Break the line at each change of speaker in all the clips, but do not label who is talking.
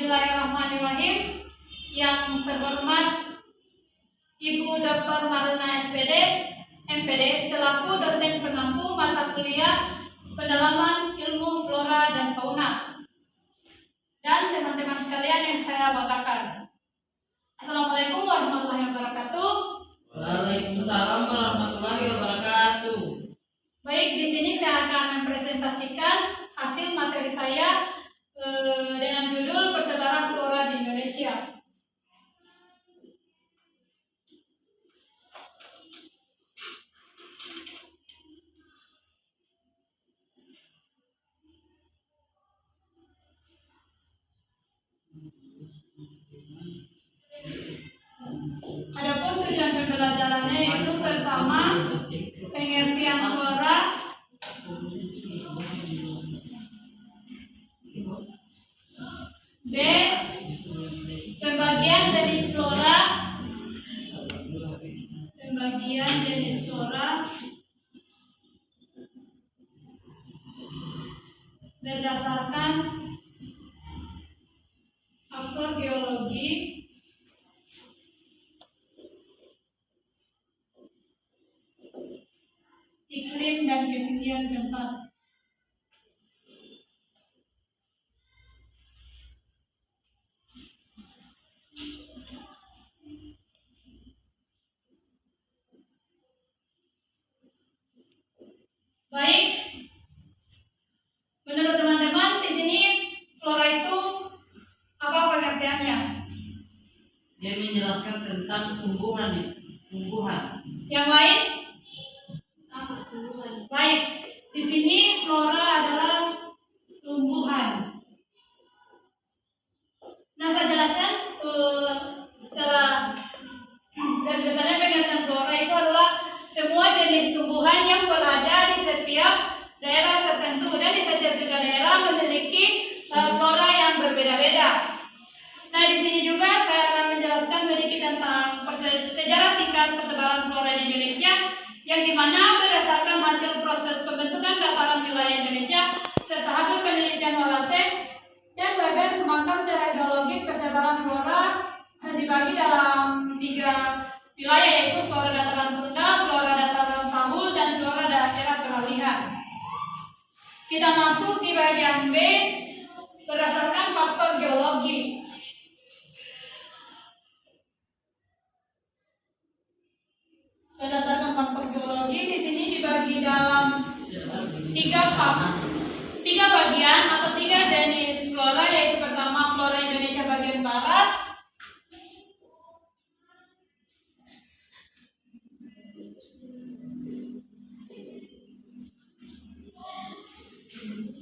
Bismillahirrahmanirrahim. Yang terhormat Ibu Dr. Marlina SPD, MPD, selaku dosen pengampu mata kuliah pendalaman ilmu flora dan fauna, dan teman-teman sekalian yang saya banggakan. Assalamualaikum warahmatullahi wabarakatuh.
Waalaikumsalam warahmatullahi wabarakatuh.
Baik, di sini saya akan mempresentasikan hasil materi saya dengan judul Persebaran Flora di Indonesia. Adapun tujuan pembelajarannya yaitu pertama, pengertian flora, B. Pembagian jenis flora, berdasarkan faktor geologi, iklim dan ketinggian tempat. Baik, menurut teman-teman di sini flora itu apa pengertiannya?
Dia menjelaskan tentang tumbuhan.
Yang lain? Baik, di sini flora adalah tumbuhan. Nah, saya jelaskan secara garis besarnya pengertian flora itu adalah semua jenis tumbuhan yang berada di setiap daerah tertentu, dan di setiap daerah memiliki flora yang berbeda-beda. Nah, di sini juga saya akan menjelaskan sedikit tentang sejarah singkat persebaran flora di Indonesia, yang dimana berdasarkan hasil proses pembentukan dataran wilayah Indonesia serta hasil penelitian Wallace dan Weber mengangkat secara geologis persebaran flora dibagi dalam 3 wilayah, yaitu flora dataran Sunda, flora dataran Sahul, dan flora daerah peralihan. Kita masuk di bagian B, berdasarkan faktor geologi. Berdasarkan faktor geologi di sini dibagi dalam 3 bagian atau 3 jenis flora, yaitu pertama flora Indonesia bagian barat,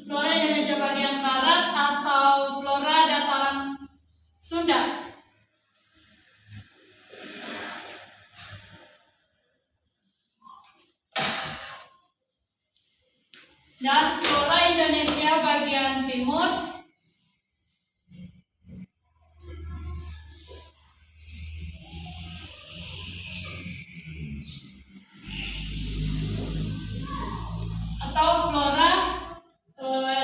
flora Indonesia bagian barat atau flora dataran Sunda, dan flora Indonesia bagian timur atau flora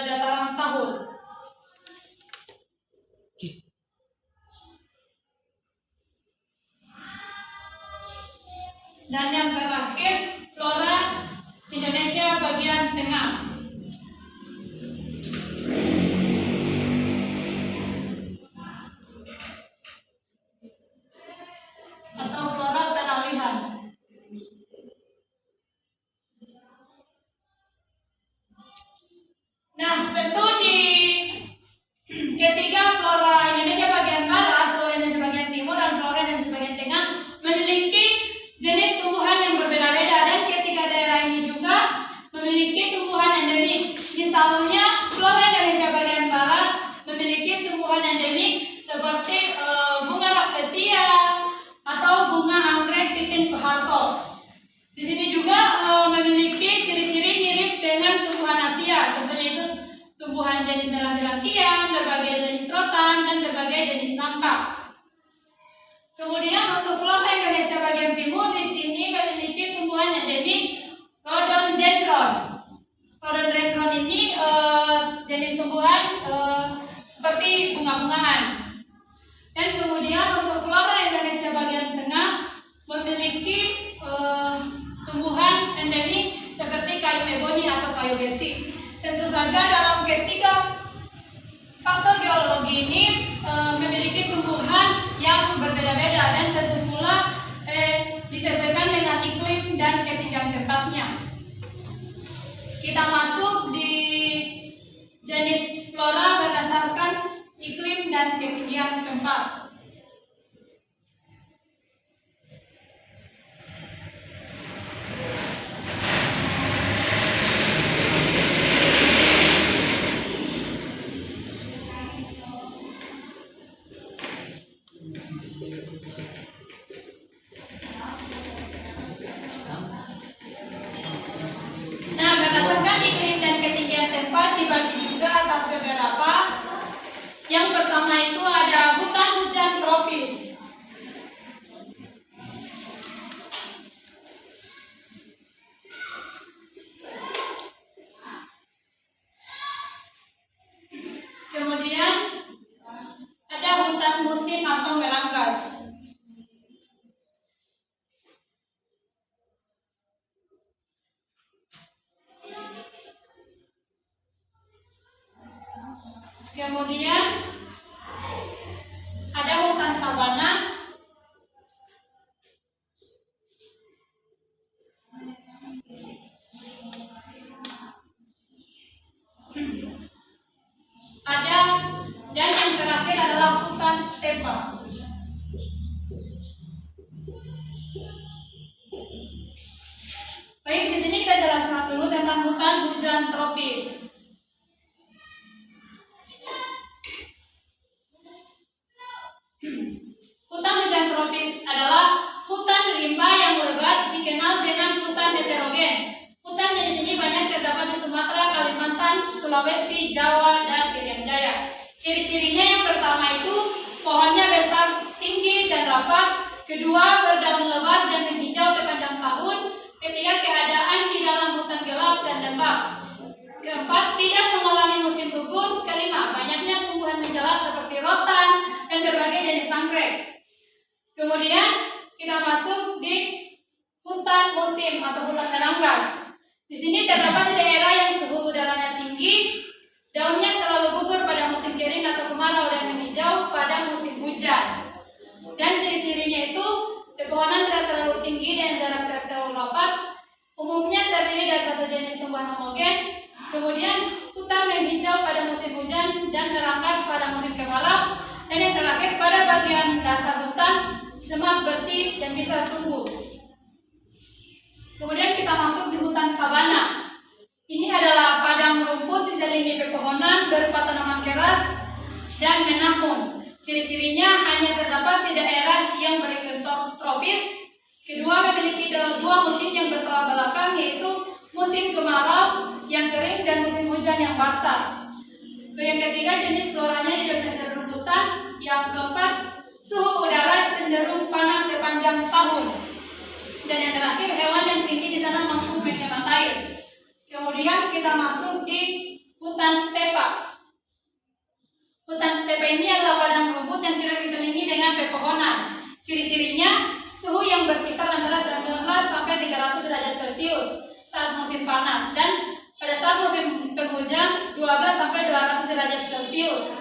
dataran Sahul. Dan yang terakhir flora Indonesia bagian tengah atau flora peralihan. Nah, tentu di ketiga flora Indonesia bagian barat, flora Indonesia bagian timur, dan flora Indonesia bagian tengah memiliki jenis tumbuhan yang berbeda-beda, dan ketiga daerah ini juga memiliki tumbuhan endemik. Misalnya flora Indonesia bagian barat memiliki tumbuhan endemik seperti bunga rafflesia atau bunga anggrek titin Soeharto. Di sini juga memiliki ciri-ciri mirip dengan tumbuhan Asia, contohnya itu tumbuhan jenis merah-merahian, berbagai jenis rotan, dan berbagai jenis nangka. Kemudian untuk flora Indonesia bagian timur di sini memiliki tumbuhan endemik rhododendron. Rhododendron ini jenis tumbuhan seperti bunga-bungaan. Kemudian ada hutan musim atau merangkas. Kemudian ada hutan sabana. Ada dan yang terakhir adalah hutan stepa. Baik, di sini kita jelaskan dulu tentang hutan hujan tropis. Hutan hujan tropis adalah hutan rimba yang lebat, dikenal dengan hutan heterogen. Hutan di sini banyak terdapat di Sumatera, Kalimantan, Sulawesi, Jawa, dan Irian Jaya. Ciri-cirinya yang pertama itu pohonnya besar, tinggi, dan rapat. Kedua, berdaun lebat dan menghijau sepanjang tahun. Ketiga, keadaan di dalam hutan gelap dan lembab. Keempat, tidak mengalami musim gugur. Kelima, banyaknya tumbuhan menjelar seperti rotan dan berbagai jenis anggrek. Kemudian kita masuk di hutan musim atau hutan merangkas. Di sini terdapat di daerah yang suhu udaranya tinggi, daunnya selalu gugur pada musim kering atau kemarau dan menghijau pada musim hujan. Dan ciri-cirinya itu pepohonan tidak terlalu tinggi dan jarak tidak terlalu rapat. Umumnya terdiri dari satu jenis tumbuhan homogen. Kemudian hutan menghijau pada musim hujan dan merangkas pada musim kemarau. Dan yang terakhir pada bagian dasar hutan semak bersih dan bisa tumbuh. Kemudian kita masuk di hutan sabana. Ini adalah padang rumput diselingi pepohonan berupa tanaman keras dan menahun. Ciri-cirinya hanya terdapat di daerah yang beriklim tropis. Kedua, memiliki dua musim yang bertolak belakang, yaitu musim kemarau yang kering dan musim hujan yang basah. Yang ketiga, jenis floranya hidup di serumputan. Yang keempat, suhu udara cenderung panas sepanjang tahun. Dan yang terakhir, hewan yang tinggi di sana mampu menghemat air. Kemudian kita masuk di hutan stepa. Hutan stepa ini adalah padang rumput yang tidak diselingi dengan pepohonan. Ciri-cirinya, suhu yang berkisar antara 19 sampai 300 derajat Celcius saat musim panas, dan pada saat musim penghujan 12 sampai 200 derajat Celcius.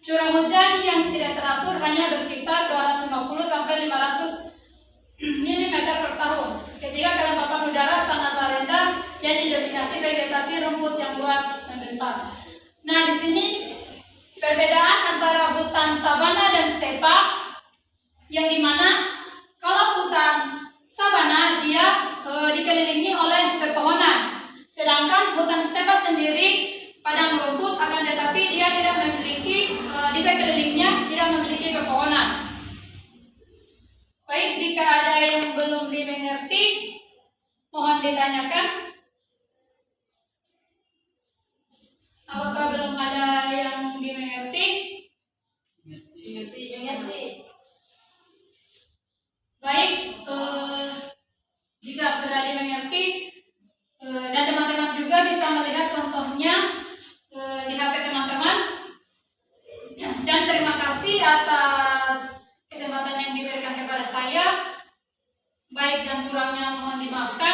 Curah hujan yang tidak teratur hanya berkisar 250 sampai 500 mm per tahun. Ketiga, kelembapan udara sangatlah rendah dan didominasi vegetasi rumput yang luas membentang. Nah, di sini perbedaan antara hutan sabana dan stepa, yang dimana kalau hutan sabana dia dikelilingi oleh pepohonan, sedangkan hutan stepa sendiri padang rumput, akan tetapi dia tidak memiliki di sekelilingnya tidak memiliki pepohonan. Baik, jika ada yang belum dimengerti, mohon ditanyakan. Apakah belum ada yang dimengerti? Mengerti. Baik, jika sudah dimengerti dan teman-teman juga bisa melihat contohnya di HP teman-teman. Dan terima kasih atas kesempatan yang diberikan kepada saya. Baik dan kurangnya mohon dimaafkan.